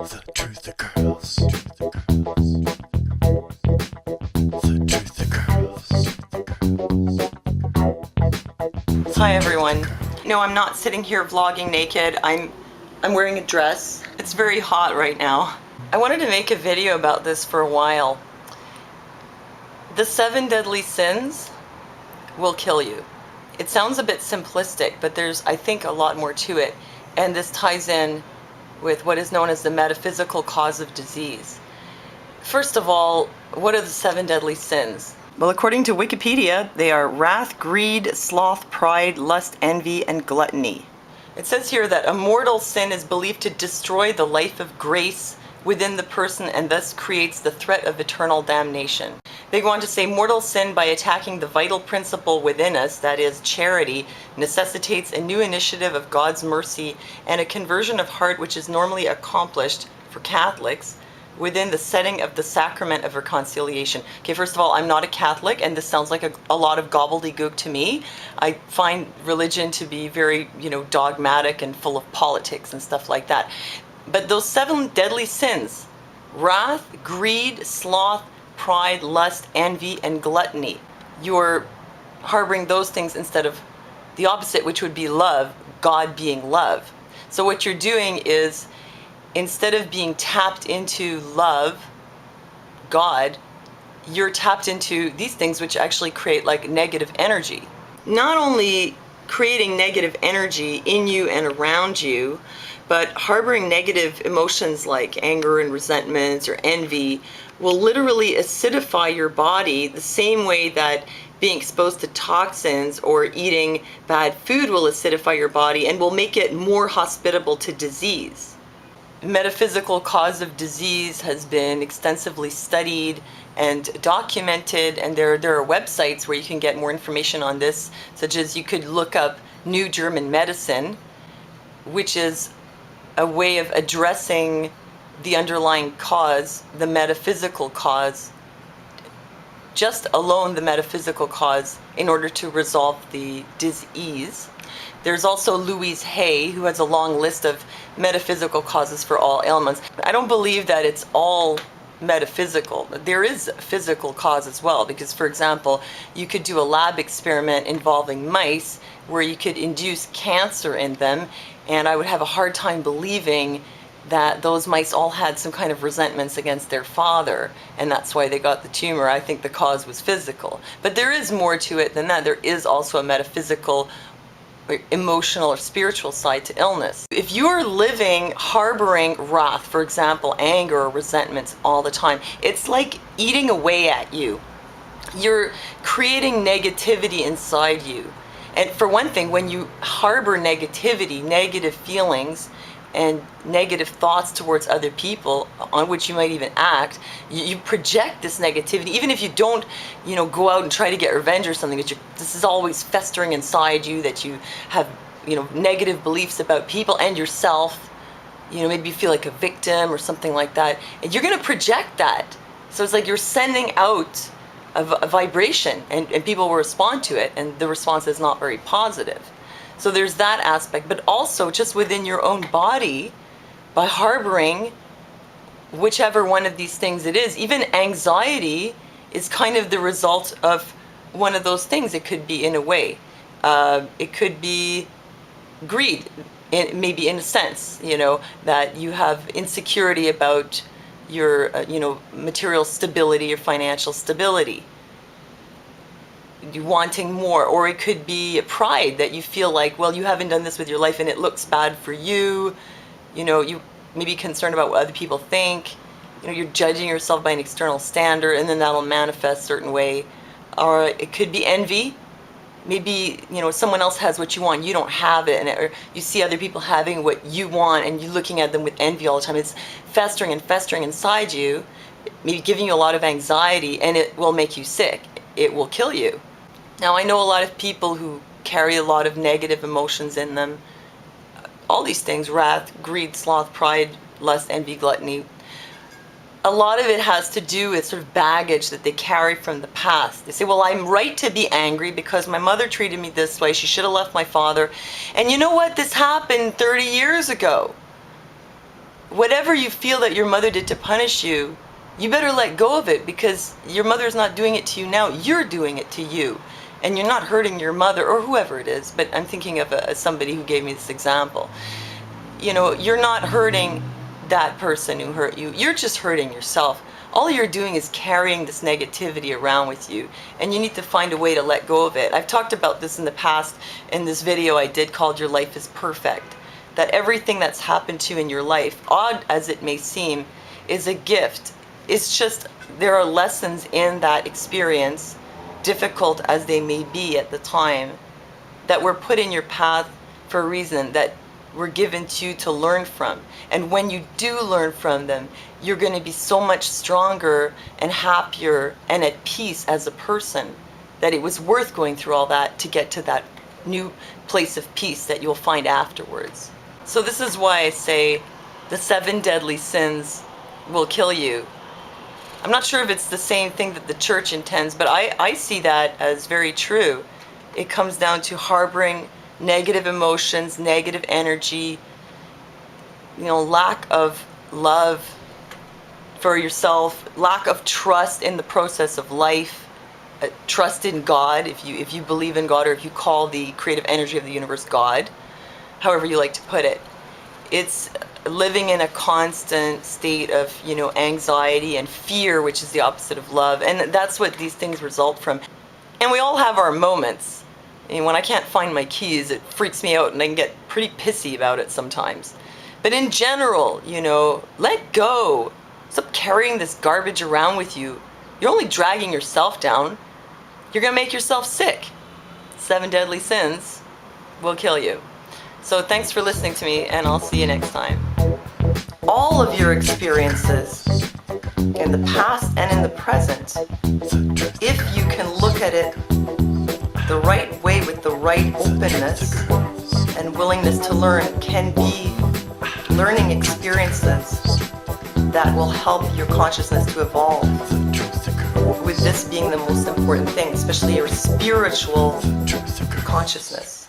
The truth occurs. The truth occurs. Hi everyone. No, I'm not sitting here vlogging naked. I'm wearing a dress. It's very hot right now. I wanted to make a video about this for a while. The 7 deadly sins will kill you. It sounds a bit simplistic, but there's, I think, a lot more to it. And this ties in with what is known as the metaphysical cause of disease. First of all, what are the 7 deadly sins? Well, according to Wikipedia, they are wrath, greed, sloth, pride, lust, envy, and gluttony. It says here that a mortal sin is believed to destroy the life of grace within the person and thus creates the threat of eternal damnation. They go on to say mortal sin, by attacking the vital principle within us, that is charity, necessitates a new initiative of God's mercy and a conversion of heart which is normally accomplished for Catholics within the setting of the sacrament of reconciliation. Okay, first of all, I'm not a Catholic, and this sounds like a lot of gobbledygook to me. I find religion to be very, dogmatic and full of politics and stuff like that. But those 7 deadly sins, wrath, greed, sloth, pride, lust, envy, and gluttony, you're harboring those things instead of the opposite, which would be love, God being love. So what you're doing is, instead of being tapped into love, God, you're tapped into these things which actually create like negative energy. Not only creating negative energy in you and around you, but harboring negative emotions like anger and resentments or envy will literally acidify your body the same way that being exposed to toxins or eating bad food will acidify your body and will make it more hospitable to disease. Metaphysical cause of disease has been extensively studied and documented, and there are websites where you can get more information on this, such as you could look up New German Medicine, which is a way of addressing the underlying cause, the metaphysical cause, just alone the metaphysical cause, in order to resolve the disease. There's also Louise Hay, who has a long list of metaphysical causes for all ailments. I don't believe that it's all metaphysical. There is a physical cause as well, because, for example, you could do a lab experiment involving mice where you could induce cancer in them, and I would have a hard time believing that those mice all had some kind of resentments against their father, and that's why they got the tumor. I think the cause was physical. But there is more to it than that. There is also a metaphysical, emotional, or spiritual side to illness. If you're living harboring wrath, for example, anger or resentments all the time, it's like eating away at you. You're creating negativity inside you. And for one thing, when you harbor negativity, negative feelings, and negative thoughts towards other people on which you might even act, you project this negativity, even if you don't, go out and try to get revenge or something. This is always festering inside you, that you have, negative beliefs about people and yourself. Maybe you feel like a victim or something like that, and you're going to project that. So it's like you're sending out a vibration, and people will respond to it, and the response is not very positive. So there's that aspect, but also just within your own body, by harboring whichever one of these things it is. Even anxiety is kind of the result of one of those things. It could be, in a way. It could be greed, maybe in a sense, that you have insecurity about your, material stability, your financial stability. You wanting more. Or it could be pride, that you feel like, well, you haven't done this with your life and it looks bad for you. You may be concerned about what other people think. You're judging yourself by an external standard, and then that'll manifest a certain way. Or it could be envy. Maybe, someone else has what you want, you don't have it, or you see other people having what you want and you're looking at them with envy all the time. It's festering and festering inside you, maybe giving you a lot of anxiety, and it will make you sick. It will kill you. Now, I know a lot of people who carry a lot of negative emotions in them. All these things, wrath, greed, sloth, pride, lust, envy, gluttony. A lot of it has to do with sort of baggage that they carry from the past. They say, well, I'm right to be angry because my mother treated me this way. She should have left my father. And you know what? This happened 30 years ago. whatever you feel that your mother did to punish you, you better let go of it, because your mother's not doing it to you now. You're doing it to you. And you're not hurting your mother or whoever it is, but I'm thinking of somebody who gave me this example. You know, you're not hurting that person who hurt you. You're just hurting yourself. All you're doing is carrying this negativity around with you, and you need to find a way to let go of it. I've talked about this in the past in this video I did called Your Life is Perfect. That everything that's happened to you in your life, odd as it may seem, is a gift. It's just there are lessons in that experience, difficult as they may be at the time, that were put in your path for a reason, that were given to you to learn from. And when you do learn from them, you're going to be so much stronger and happier and at peace as a person, that it was worth going through all that to get to that new place of peace that you'll find afterwards. So this is why I say the 7 deadly sins will kill you. I'm not sure if it's the same thing that the church intends, but I see that as very true. It comes down to harboring negative emotions, negative energy, lack of love for yourself, lack of trust in the process of life, trust in God, if you believe in God, or if you call the creative energy of the universe God, however you like to put it. It's living in a constant state of, anxiety and fear, which is the opposite of love. And that's what these things result from. And we all have our moments. And when I can't find my keys, it freaks me out and I can get pretty pissy about it sometimes. But in general, let go. Stop carrying this garbage around with you. You're only dragging yourself down. You're going to make yourself sick. 7 deadly sins will kill you. So thanks for listening to me, and I'll see you next time. All of your experiences in the past and in the present, if you can look at it the right way with the right openness and willingness to learn, can be learning experiences that will help your consciousness to evolve, with this being the most important thing, especially your spiritual consciousness.